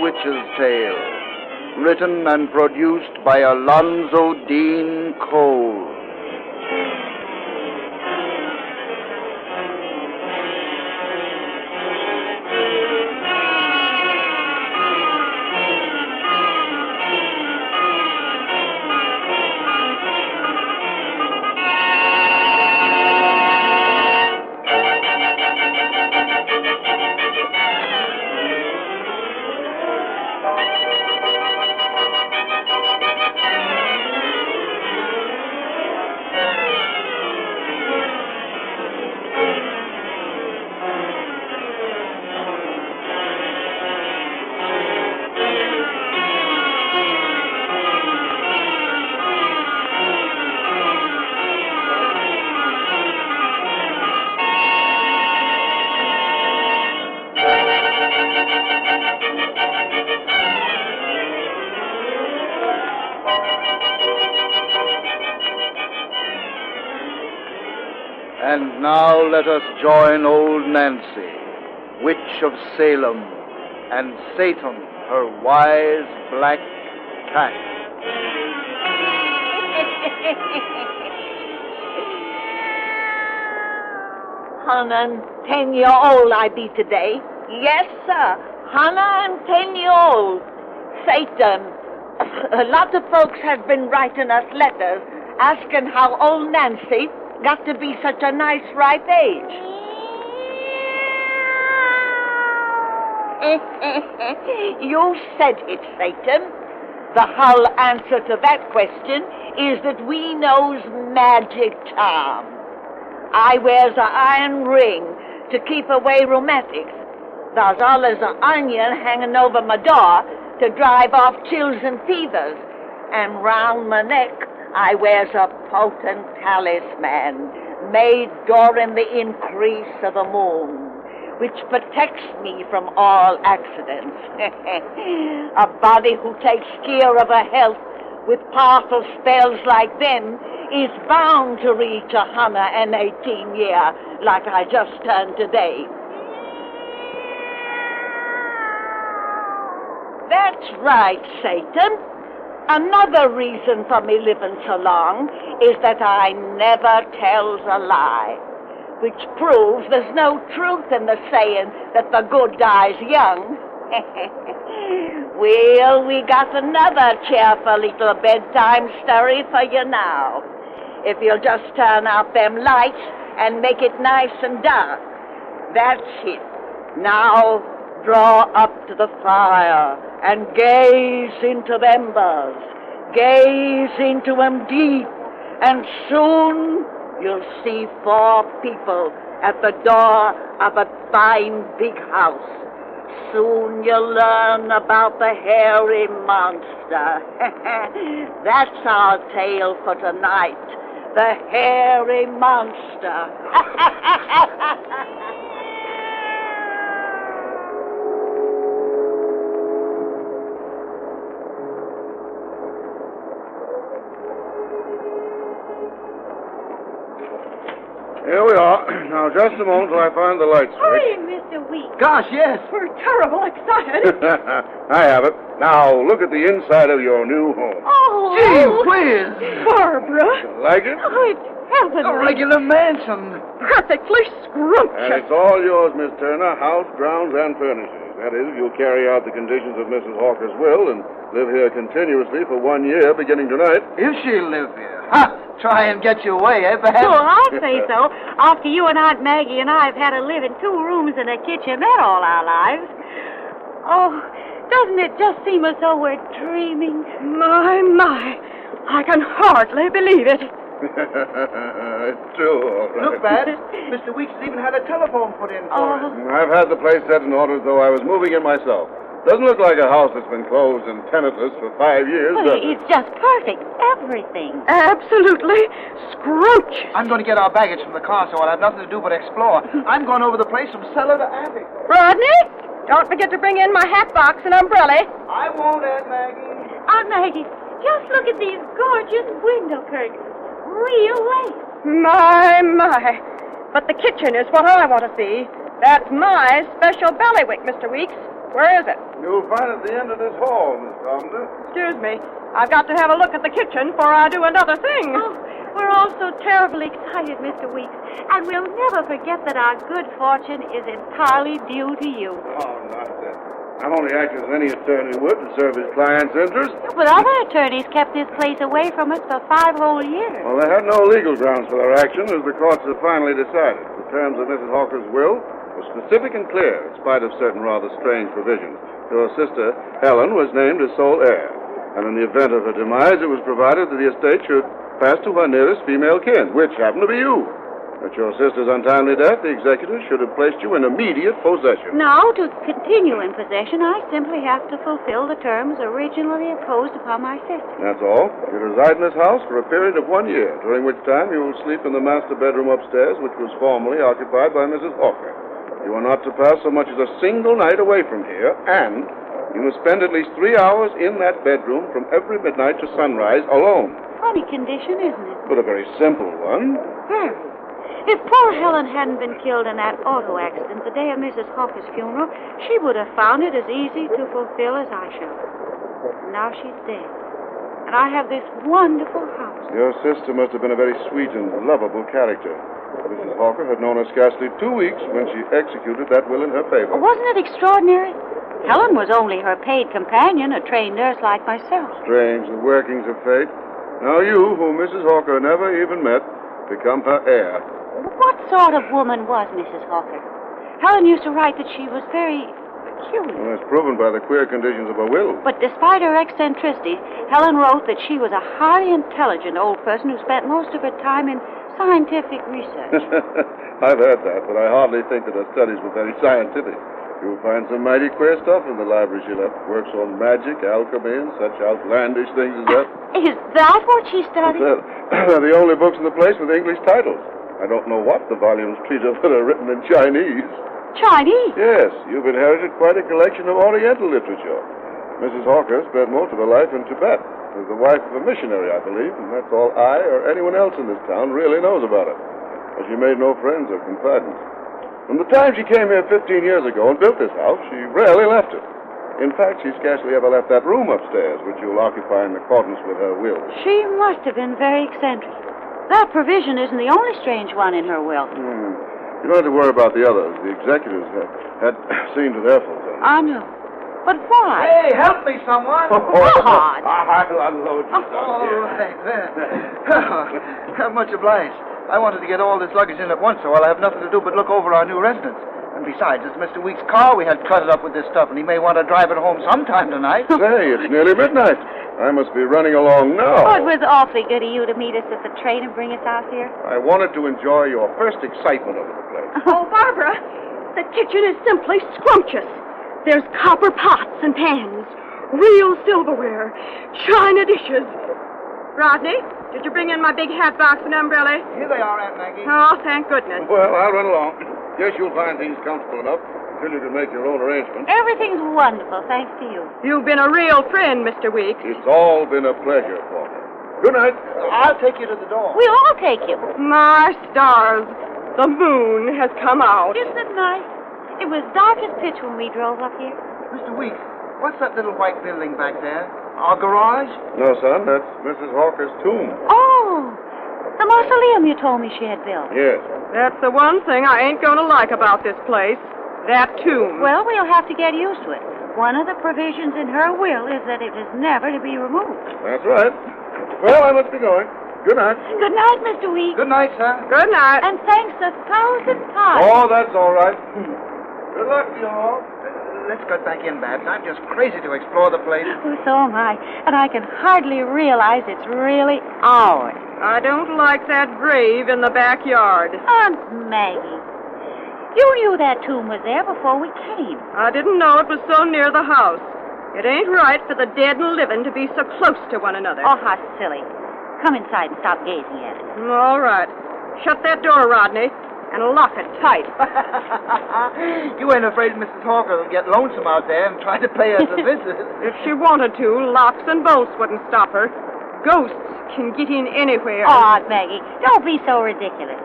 Witch's Tale, written and produced by Alonzo Dean Cole. And now let us join old Nancy, Witch of Salem, and Satan, her wise black cat. 110-year-old I be today. Yes, sir. 110-year-old. Satan. A lot of folks have been writing us letters asking how old Nancy got to be such a nice ripe age. You said it, Satan. The whole answer to that question is that we knows magic charm. I wears a iron ring to keep away rheumatics. There's always an onion hanging over my door to drive off chills and fevers. And round my neck, I wears a potent talisman made during the increase of the moon, which protects me from all accidents. A body who takes care of her health with powerful spells like them is bound to reach 118 years, like I just turned today. That's right, Satan. Another reason for me living so long is that I never tells a lie, which proves there's no truth in the saying that the good dies young. Well, we got another cheerful little bedtime story for you now. If you'll just turn out them lights and make it nice and dark. That's it. Now, draw up to the fire and gaze into the embers. Gaze into them deep, and soon you'll see 4 people at the door of a fine big house. Soon you'll learn about the hairy monster. That's our tale for tonight. The hairy monster. Here we are. Now, just a moment till I find the light switch. Hurry, Mr. Weeks. Gosh, yes. We're terrible excited. I have it. Now, look at the inside of your new home. Oh. Gee whiz. Barbara. Like it? Oh, it's heavenly. A regular mansion. Perfectly And scrumptious. it's all yours, Miss Turner, house, grounds, and furnishings. That is, if you'll carry out the conditions of Mrs. Hawker's will and live here continuously for 1 year, beginning tonight. If she'll live here. Ha! Try and get you away, eh, perhaps? Sure, I'll say so. After you and Aunt Maggie and I have had to live in 2 rooms and a kitchenette all our lives. Oh, doesn't it just seem as though we're dreaming? My. I can hardly believe it. It's true, all right. Look, Bad. Mr. Weeks has even had a telephone put in for us. I've had the place set in order as though I was moving in myself. Doesn't look like a house that's been closed and tenantless for 5 years, Well, does it? it's just perfect. Everything. Absolutely scrumptious. I'm going to get our baggage from the car, so I'll have nothing to do but explore. I'm going over the place from cellar to attic. Rodney, don't forget to bring in my hat box and umbrella. I won't, Aunt Maggie. Aunt Maggie, just look at these gorgeous window curtains. Real lace. My. But the kitchen is what I want to see. That's my special ballywick, Mr. Weeks. Where is it? You'll find it at the end of this hall, Miss Carpenter. Excuse me. I've got to have a look at the kitchen before I do another thing. Oh, we're all so terribly excited, Mr. Weeks, and we'll never forget that our good fortune is entirely due to you. Oh, nonsense. I'm only acting as any attorney would to serve his client's interests. But other attorneys kept this place away from us for 5 whole years. Well, they had no legal grounds for their action, as the courts have finally decided. The terms of Mrs. Hawker's will were specific and clear, in spite of certain rather strange provisions. Your sister, Helen, was named as sole heir. And in the event of her demise, it was provided that the estate should pass to her nearest female kin, which happened to be you. At your sister's untimely death, the executors should have placed you in immediate possession. Now, to continue in possession, I simply have to fulfill the terms originally imposed upon my sister. That's all. You reside in this house for a period of 1 year, during which time you will sleep in the master bedroom upstairs, which was formerly occupied by Mrs. Hawker. You are not to pass so much as a single night away from here, and you must spend at least 3 hours in that bedroom from every midnight to sunrise alone. Funny condition, isn't it? But a very simple one. Very. If poor Helen hadn't been killed in that auto accident the day of Mrs. Hawker's funeral, she would have found it as easy to fulfill as I shall. Now she's dead, and I have this wonderful house. Your sister must have been a very sweet and lovable character. Mrs. Hawker had known her scarcely 2 weeks when she executed that will in her favor. Wasn't it extraordinary? Helen was only her paid companion, a trained nurse like myself. Strange, the workings of fate. Now you, whom Mrs. Hawker never even met, become her heir. What sort of woman was Mrs. Hawker? Helen used to write that she was very peculiar. Well, that's proven by the queer conditions of her will. But despite her eccentricities, Helen wrote that she was a highly intelligent old person who spent most of her time in scientific research. I've heard that, but I hardly think that her studies were very scientific. You'll find some mighty queer stuff in the library she left. Works on magic, alchemy, and such outlandish things as that. Is that what she studied? They're the only books in the place with English titles. I don't know what the volumes treat of that are written in Chinese. Chinese? Yes, you've inherited quite a collection of Oriental literature. Mrs. Hawker spent most of her life in Tibet. As the wife of a missionary, I believe, and that's all I or anyone else in this town really knows about her. But she made no friends or confidants. From the time she came here 15 years ago and built this house, she rarely left it. In fact, she scarcely ever left that room upstairs, which you'll occupy in accordance with her will. She must have been very eccentric. That provision isn't the only strange one in her will. You don't have to worry about the others. The executors had seen to their fulfillment. I know. But why? Hey, help me, someone. God! I'll unload you. Oh, thanks. Much obliged. I wanted to get all this luggage in at once, so I'll have nothing to do but look over our new residence. And besides, it's Mr. Weeks' car we had cluttered up with this stuff, and he may want to drive it home sometime tonight. Say, it's nearly midnight. I must be running along now. Oh, it was awfully good of you to meet us at the train and bring us out here. I wanted to enjoy your first excitement over the place. Oh, Barbara, the kitchen is simply scrumptious. There's copper pots and pans, real silverware, china dishes. Rodney, did you bring in my big hat box and umbrella? Here they are, Aunt Maggie. Oh, thank goodness. Well, I'll run along. Guess you'll find things comfortable enough until you can make your own arrangements. Everything's wonderful, thanks to you. You've been a real friend, Mr. Weeks. It's all been a pleasure for me. Good night. I'll take you to the door. We'll all take you. My stars, the moon has come out. Isn't it nice? It was dark as pitch when we drove up here. Mr. Weeks, what's that little white building back there? Our garage? No, son, that's Mrs. Hawker's tomb. Oh, the mausoleum you told me she had built. Yes. That's the one thing I ain't going to like about this place. That tomb. Well, we'll have to get used to it. One of the provisions in her will is that it is never to be removed. That's right. Well, I must be going. Good night. Good night, Mr. Weeks. Good night, sir. Good night. And thanks 1,000 times. Oh, that's all right. Good luck to you all. Let's get back in, Babs. I'm just crazy to explore the place. Oh, so am I. And I can hardly realize it's really ours. I don't like that grave in the backyard. Aunt Maggie, you knew that tomb was there before we came. I didn't know it was so near the house. It ain't right for the dead and living to be so close to one another. Oh, how silly. Come inside and stop gazing at it. All right. Shut that door, Rodney, and lock it tight. You ain't afraid Mrs. Hawker will get lonesome out there and try to pay us a visit? If she wanted to, locks and bolts wouldn't stop her. Ghosts can get in anywhere. Oh, Aunt Maggie, don't be so ridiculous.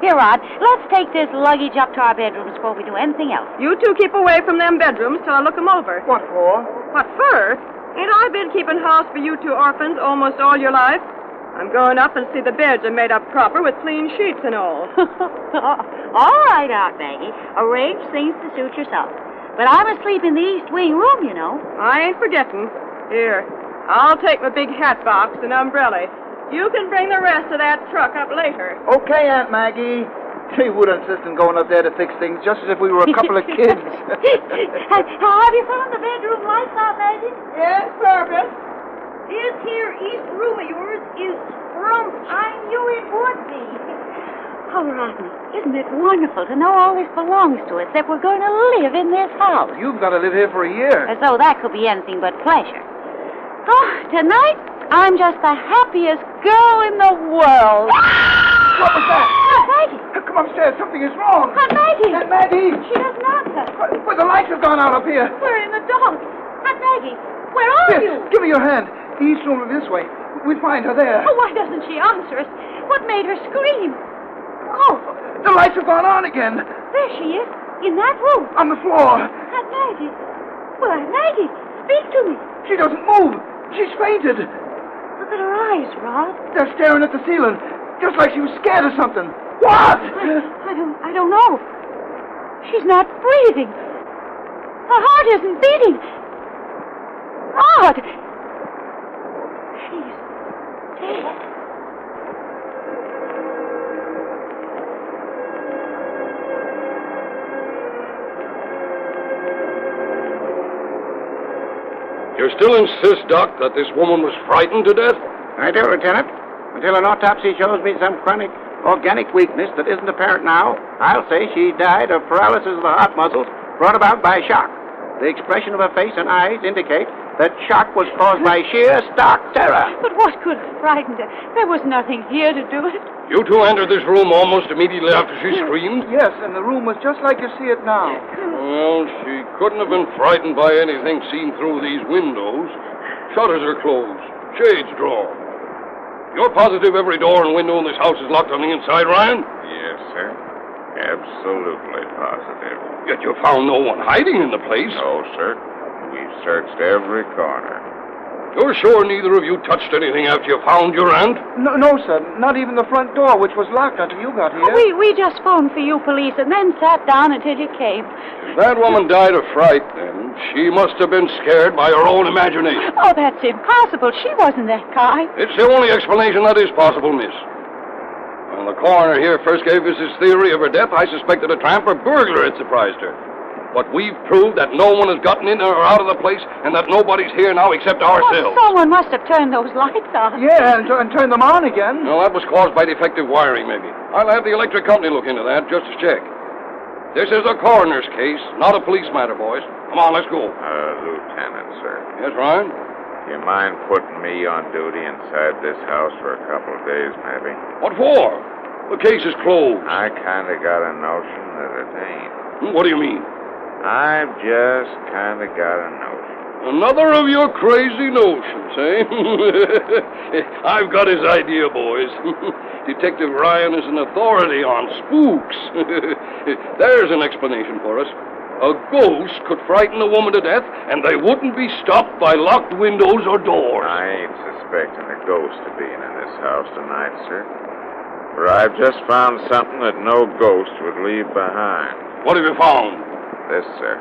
Here, Rod, let's take this luggage up to our bedrooms before we do anything else. You two keep away from them bedrooms till I look 'em over. What for? What for? Ain't I been keeping house for you two orphans almost all your life? I'm going up and see the beds are made up proper with clean sheets and all. All right, Aunt Maggie. Arrange things to suit yourself. But I'm asleep in the East Wing room, you know. I ain't forgetting. Here, I'll take my big hat box and umbrella. You can bring the rest of that truck up later. Okay, Aunt Maggie. She would insist on going up there to fix things just as if we were a couple of kids. Have you found the bedroom lights, Aunt Maggie? Yes, Barbara. This here East room of yours is scrumptious. I knew it would be. Oh, Rodney, isn't it wonderful to know all this belongs to us, that we're going to live in this house? You've got to live here for a year. As though that could be anything but pleasure. Oh, tonight, I'm just the happiest girl in the world. What was that? Aunt Maggie! Come upstairs. Something is wrong. Aunt Maggie! Aunt Maggie! She doesn't answer. Well, the lights have gone out up here. We're in the dark. Aunt Maggie, where are Here, you? give me your hand. The east room is this way. We'll find her there. Oh, why doesn't she answer us? What made her scream? Oh, The lights have gone on again. there she is, in that room. On the floor. Aunt Maggie. Well, Aunt Maggie, speak to me. She doesn't move. She's fainted. Look at her eyes, Rod. They're staring at the ceiling, just like she was scared of something. What? I don't know. She's not breathing. Her heart isn't beating. Rod! She's dead. You still insist, Doc, that this woman was frightened to death? I do, Lieutenant. Until an autopsy shows me some chronic organic weakness that isn't apparent now, I'll say she died of paralysis of the heart muscles brought about by shock. The expression of her face and eyes indicate that shock was caused by sheer stark terror. But what could have frightened her? There was nothing here to do it. You two entered this room almost immediately after she screamed? Yes, and the room was just like you see it now. Well, she couldn't have been frightened by anything seen through these windows. Shutters are closed, shades drawn. You're positive every door and window in this house is locked on the inside, Ryan? Yes, sir. Absolutely positive. Yet you found no one hiding in the place. No, sir. We've searched every corner. You're sure neither of you touched anything after you found your aunt? No, sir. Not even the front door, which was locked until you got here. Oh, we just phoned for you, police, and then sat down until you came. If that woman died of fright, then she must have been scared by her own imagination. Oh, that's impossible. She wasn't that kind. It's the only explanation that is possible, miss. When the coroner here first gave us his theory of her death, I suspected a tramp or burglar had surprised her. But we've proved that no one has gotten in or out of the place and that nobody's here now except ourselves. Oh, someone must have turned those lights on. Yeah, and turn them on again. Well, that was caused by defective wiring, maybe. I'll have the electric company look into that just to check. This is a coroner's case, not a police matter, boys. Come on, let's go. Lieutenant, sir. Yes, Ryan? You mind putting me on duty inside this house for a couple of days, maybe? What for? The case is closed. I kind of got a notion that it ain't. What do you mean? I've just kind of got a notion. Another of your crazy notions, eh? I've got his idea, boys. Detective Ryan is an authority on spooks. There's an explanation for us. A ghost could frighten a woman to death, and they wouldn't be stopped by locked windows or doors. I ain't suspecting a ghost of being in this house tonight, sir. For I've just found something that no ghost would leave behind. What have you found? This, sir.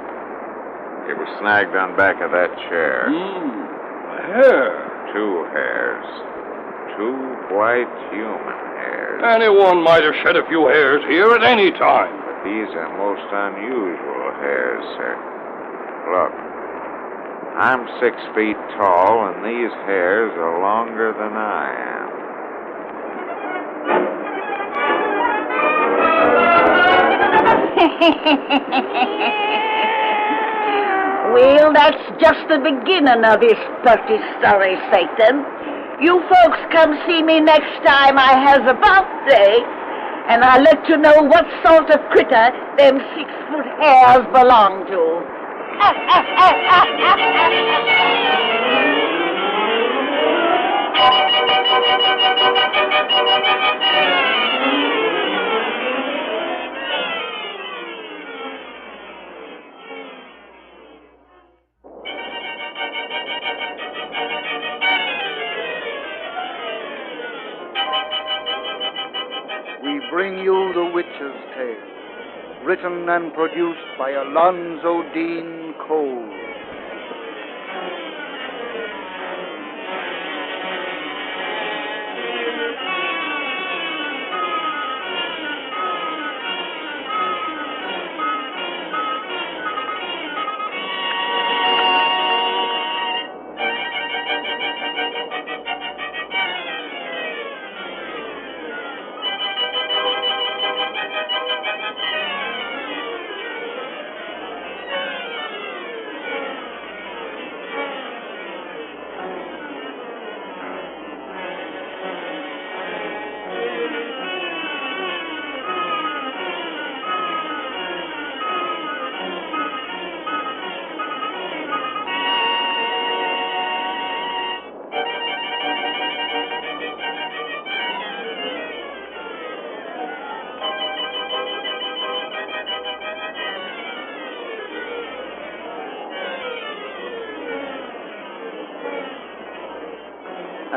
It was snagged on back of that chair. Hair. 2 hairs. 2 white human hairs. Anyone might have shed a few hairs here at any time. But these are most unusual hairs, sir. Look. I'm 6 feet tall, and these hairs are longer than I am. Well, that's just the beginning of his dirty story, Satan. You folks come see me next time I has a birthday, and I'll let you know what sort of critter them 6-foot hairs belong to. bring you The Witch's Tale, written and produced by Alonzo Dean Cole.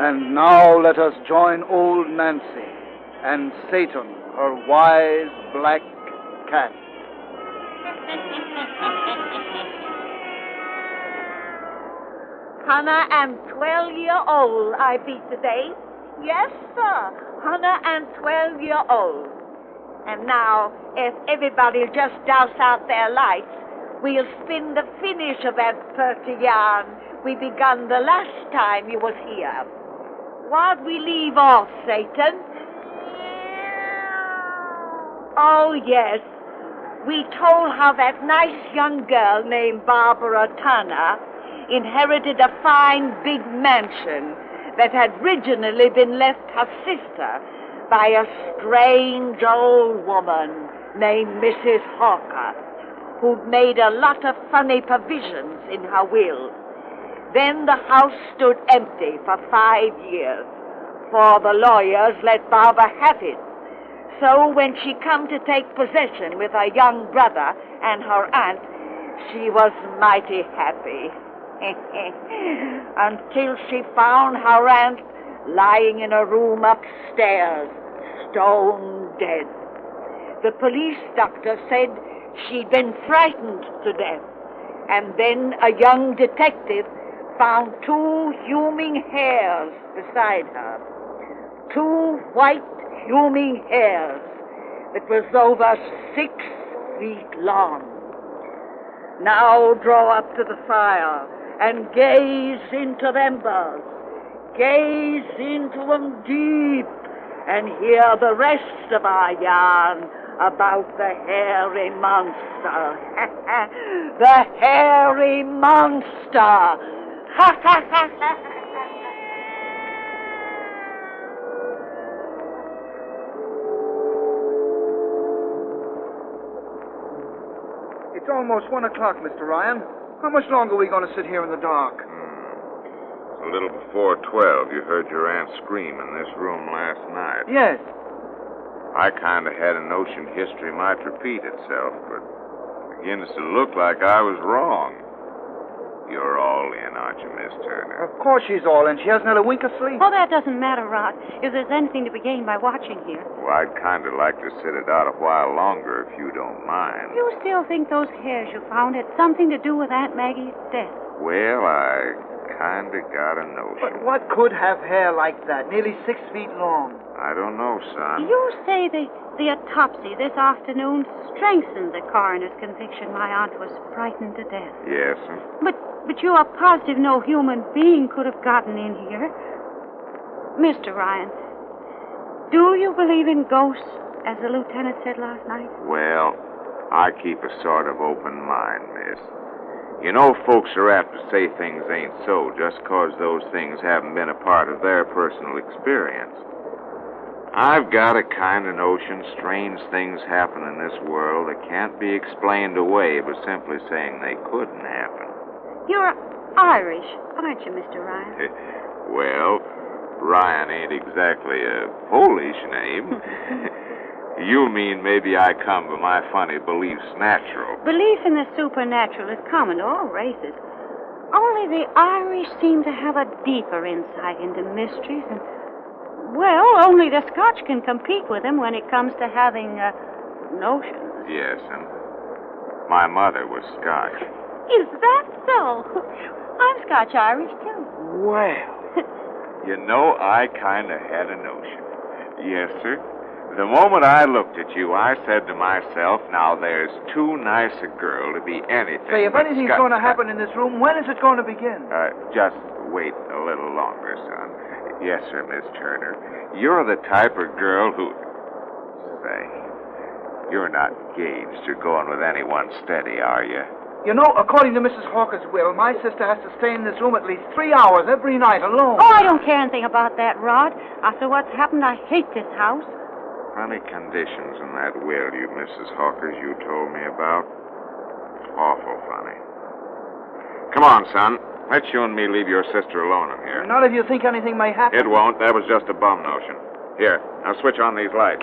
And now let us join old Nancy and Satan, her wise black cat. Hannah and 12-year-old I be today. Yes, sir. Hannah and 12-year-old. And now, if everybody just douse out their lights, we'll spin the finish of that 30 yarn we begun the last time you was here. Why'd we leave off, Satan? Oh, yes. We told how that nice young girl named Barbara Turner inherited a fine big mansion that had originally been left her sister by a strange old woman named Mrs. Hawker, who'd made a lot of funny provisions in her will. Then the house stood empty for 5 years, for the lawyers let Barbara have it. So when she come to take possession with her young brother and her aunt, she was mighty happy. Until she found her aunt lying in a room upstairs, stone dead. The police doctor said she'd been frightened to death. And then a young detective found 2 human hairs beside her. 2 white human hairs that was over 6 feet long. Now draw up to the fire and gaze into them embers. Gaze into them deep and hear the rest of our yarn about the hairy monster. The hairy monster! Ha ha ha ha! It's almost 1 o'clock, Mr. Ryan. How much longer are we going to sit here in the dark? A little before 12, you heard your aunt scream in this room last night. Yes. I kind of had a notion history might repeat itself, but it begins to look like I was wrong. You're all in, aren't you, Miss Turner? Of course she's all in. She hasn't had a wink of sleep. Oh, that doesn't matter, Rod, if there's anything to be gained by watching here. Well, I'd kind of like to sit it out a while longer, if you don't mind. You still think those hairs you found had something to do with Aunt Maggie's death? Well, I kind of got a notion. But what could have hair like that, nearly 6 feet long? I don't know, son. You say the autopsy this afternoon strengthened the coroner's conviction my aunt was frightened to death. Yes, sir. But you are positive no human being could have gotten in here. Mr. Ryan, do you believe in ghosts, as the lieutenant said last night? Well, I keep a sort of open mind, miss. You know, folks are apt to say things ain't so just 'cause those things haven't been a part of their personal experience. I've got a kind of notion strange things happen in this world that can't be explained away by simply saying they couldn't happen. You're Irish, aren't you, Mr. Ryan? Well, Ryan ain't exactly a Polish name. You mean maybe I come by my funny beliefs natural. Belief in the supernatural is common to all races. Only the Irish seem to have a deeper insight into mysteries and, well, a only the Scotch can compete with him when it comes to having, notions. Yes, and my mother was Scotch. Is that so? I'm Scotch-Irish, too. Well, you know, I kind of had a notion. Yes, sir. The moment I looked at you, I said to myself, now there's too nice a girl to be anything. Say, if but anything's going to happen in this room, when is it going to begin? Just wait a little longer, son. Yes, sir, Miss Turner. You're the type of girl who... Say, you're not engaged or going with anyone steady, are you? You know, according to Mrs. Hawker's will, my sister has to stay in this room at least 3 hours every night alone. Oh, I don't care anything about that, Rod. After what's happened, I hate this house. Funny conditions in that will Mrs. Hawkers, you told me about. Awful funny. Come on, son. Let you and me leave your sister alone in here. Not if you think anything may happen. It won't. That was just a bum notion. Here, now switch on these lights.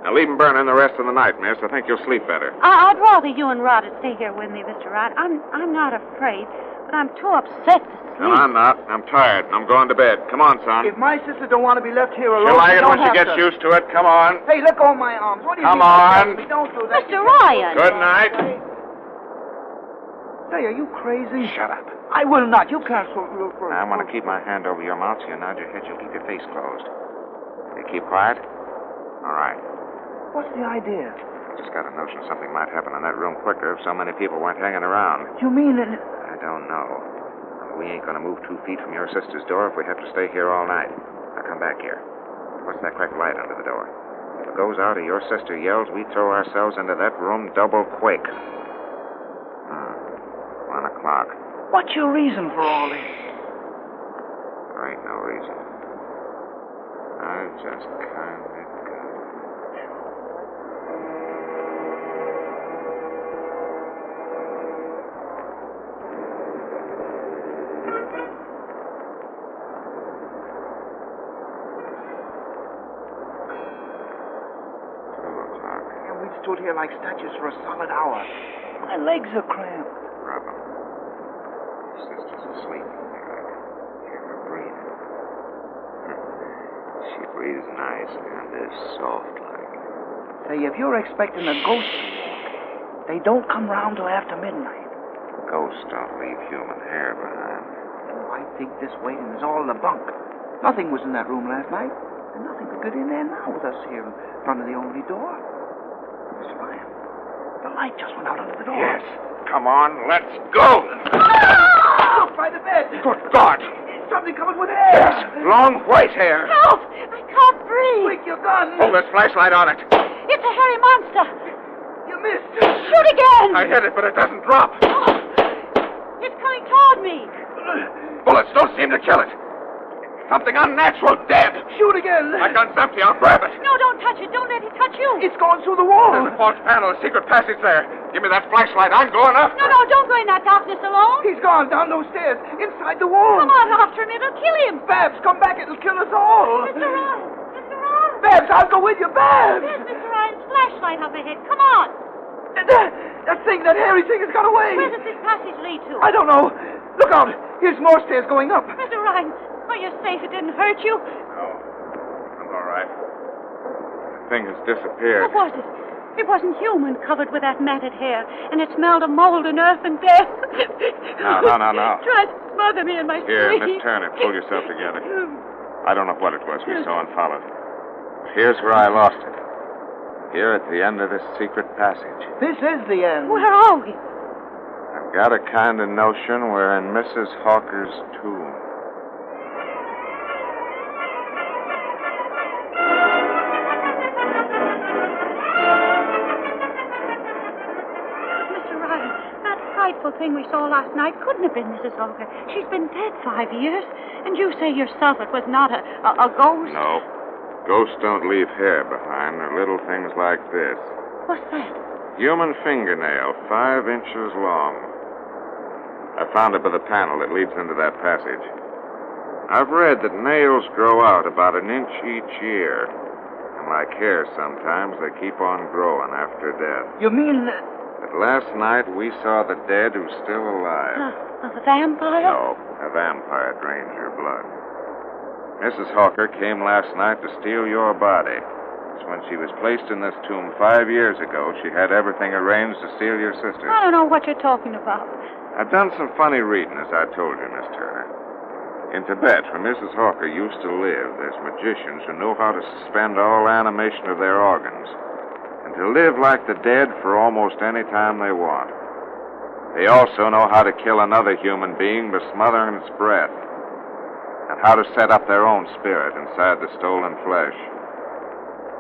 Now leave 'em burning the rest of the night, miss. I think you'll sleep better. I'd rather you and Rod would stay here with me, Mr. Rod. I'm not afraid, but I'm too upset to sleep. And I'm not. I'm tired, and I'm going to bed. Come on, son. If my sister don't want to be left here alone, She'll like it don't when she have gets to. used to it. Come on. Hey, let go of my arms. What do you Come mean by on. that? Don't do that. Mr. Ryan. Good night. Say, are you crazy? Shut up. I will not. You can't so... I want to keep my hand over your mouth so you nod your head. You'll keep your face closed. You keep quiet? All right. What's the idea? Just got a notion something might happen in that room quicker if so many people weren't hanging around. You mean it... I don't know. We ain't going to move 2 feet from your sister's door if we have to stay here all night. Now come back here. What's that cracked light under the door? If it goes out or your sister yells, we throw ourselves into that room double quick. 1 o'clock. What's your reason for all this? There ain't no reason. I just kind of got... Stood here like statues for a solid hour. My legs are cramped. Rub 'em. Your sister's asleep. I hear her breathing. She breathes nice and soft like. Say, if you're expecting a ghost to walk, they don't come round till after midnight. Ghosts don't leave human hair behind. Oh, I think this waiting is all in the bunk. Nothing was in that room last night, and nothing could get in there now with us here in front of the only door. Mr. Ryan, the light just went out under the door. Yes. Come on, let's go. Look, by the bed. Good God. Something coming with hair. Yes, long white hair. Help! I can't breathe. Quick, your gun. Hold this flashlight on it. It's a hairy monster. You missed. Shoot again. I hit it, but it doesn't drop. Oh, it's coming toward me. Bullets don't seem to kill it. Something unnatural, dead. Shoot again. My gun's empty. I'll grab it. No, don't touch it. Don't let it touch you. It's going through the wall. There's a false panel, a secret passage there. Give me that flashlight. I'm going up. No, don't go in that darkness alone. He's gone down those stairs, inside the wall. Come on after him. It'll kill him. Babs, come back. It'll kill us all. Mr. Ryan. Mr. Ryan. Babs, I'll go with you. Babs. There's Mr. Ryan's flashlight up ahead. Come on. That hairy thing has got away. Where does this passage lead to? I don't know. Look out. Here's more stairs going up. Mr. Ryan, are you safe? It didn't hurt you? No. I'm all right. The thing has disappeared. What was it? It wasn't human, covered with that matted hair, and it smelled of mold and earth and death. No. Tried to smother me in my Here, sleep. Miss Turner, pull yourself together. I don't know what it was we saw and followed. Here's where I lost it. Here at the end of this secret passage. This is the end. Where are we? I've got a kind of notion we're in Mrs. Hawker's tomb. Mr. Ryan, that frightful thing we saw last night couldn't have been Mrs. Hawker. She's been dead 5 years. And you say yourself it was not a ghost? No. Ghosts don't leave hair behind. They're little things like this. What's that? Human fingernail, 5 inches long. I found it by the panel that leads into that passage. I've read that nails grow out about 1 inch each year. And like hair sometimes, they keep on growing after death. You mean... But last night we saw the dead who's still alive. A vampire? No, a vampire drains your blood. Mrs. Hawker came last night to steal your body. It's when she was placed in this tomb 5 years ago, she had everything arranged to steal your sister. I don't know what you're talking about. I've done some funny reading, as I told you, Miss Turner. In Tibet, where Mrs. Hawker used to live, there's magicians who know how to suspend all animation of their organs and to live like the dead for almost any time they want. They also know how to kill another human being by smothering its breath, and how to set up their own spirit inside the stolen flesh.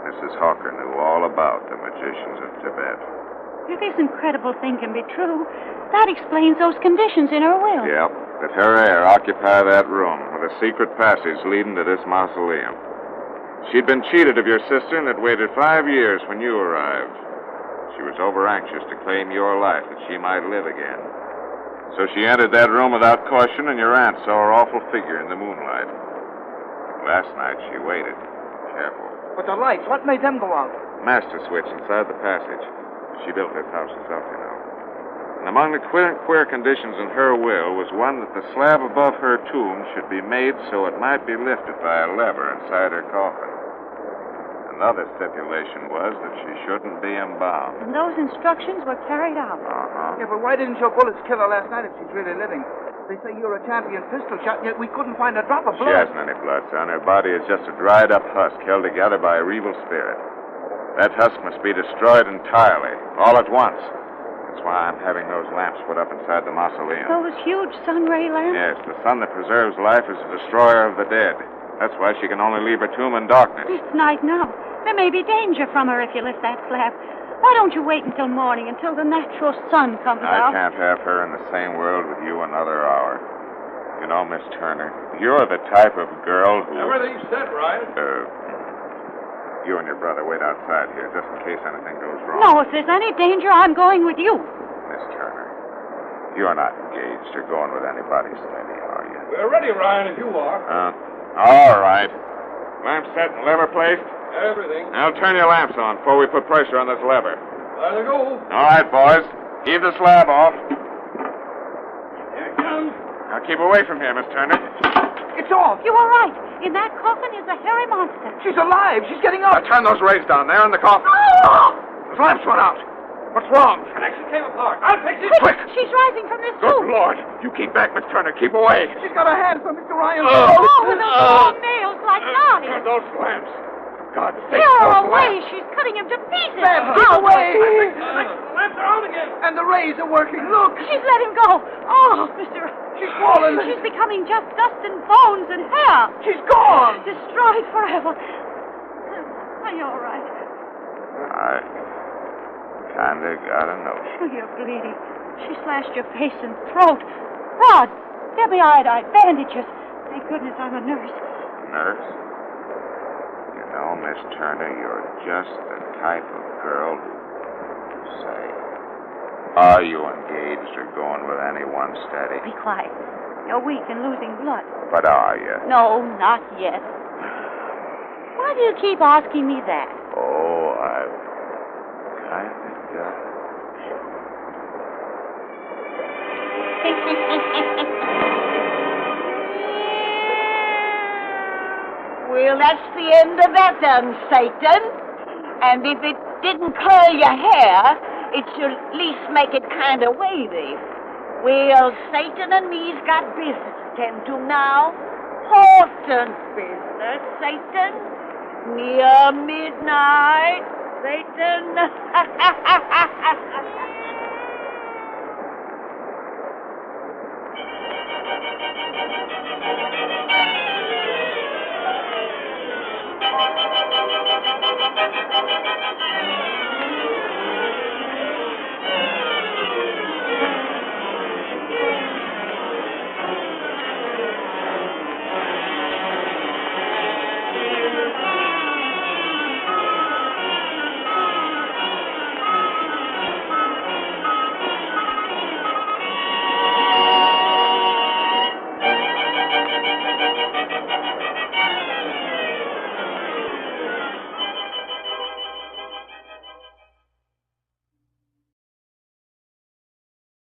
Mrs. Hawker knew all about the magicians of Tibet. If this incredible thing can be true, that explains those conditions in her will. Yep, that her heir occupy that room with a secret passage leading to this mausoleum. She'd been cheated of your sister and had waited 5 years when you arrived. She was over-anxious to claim your life that she might live again. So she entered that room without caution, and your aunt saw her awful figure in the moonlight. Last night she waited. Careful. But the lights, what made them go out? Master switch inside the passage. She built this house herself, you know. And among the queer conditions in her will was one that the slab above her tomb should be made so it might be lifted by a lever inside her coffin. Another stipulation was that she shouldn't be embalmed. And those instructions were carried out. Uh-huh. Yeah, but why didn't your bullets kill her last night if she's really living? They say you're a champion pistol shot, and yet we couldn't find a drop of blood. She hasn't any blood, son. Her body is just a dried-up husk held together by a evil spirit. That husk must be destroyed entirely, all at once. That's why I'm having those lamps put up inside the mausoleum. Those huge sun ray lamps? Yes, the sun that preserves life is the destroyer of the dead. That's why she can only leave her tomb in darkness. It's night now. There may be danger from her if you lift that slab. Why don't you wait until morning, until the natural sun comes I out? can't have her in the same world with you another hour. You know, Miss Turner, you're the type of girl who... Everything's set, Ryan. You and your brother wait outside here, just in case anything goes wrong. No, if there's any danger, I'm going with you. Miss Turner, you're not engaged or going with anybody steady, are you? We're ready, Ryan, if you are. All right. Lamp set and lever placed? Everything. Now turn your lamps on before we put pressure on this lever. Let it go. All right, boys. Heave the slab off. Here it comes. Now keep away from here, Miss Turner. It's off. You were right. In that coffin is a hairy monster. She's alive. She's getting up. Now turn those rays down there in the coffin. Those lamps went out. What's wrong? Connection came apart. I'll fix it. Quick! She's rising from this Good tomb. Lord. You keep back, Miss Turner. Keep away. She's got her hands on Mr. Ryan. Oh, with those long nails like knives. Turn those lamps. God sake, Tear her those away. lamps. She's cutting him to pieces. Keep away. The lamps are on again. And the rays are working. Look. She's let him go. Oh, Mr. She's fallen. She's becoming just dust and bones and hair. She's gone. Destroyed forever. Are you all right? I kinda got a notion. Oh, you're bleeding. She slashed your face and throat. Rod, there'll be iodine, bandages. Thank goodness I'm a nurse. Nurse? You know, Miss Turner, you're just the type of girl who... Say, are you engaged or going with anyone steady? Be quiet. You're weak and losing blood. But are you? No, not yet. Why do you keep asking me that? Oh, I've kinda got... Well, that's the end of that then, Satan. And if it didn't curl your hair, it should at least make it kind of wavy. Well, Satan and me's got business to tend to now. Important business, Satan. Near midnight, Satan.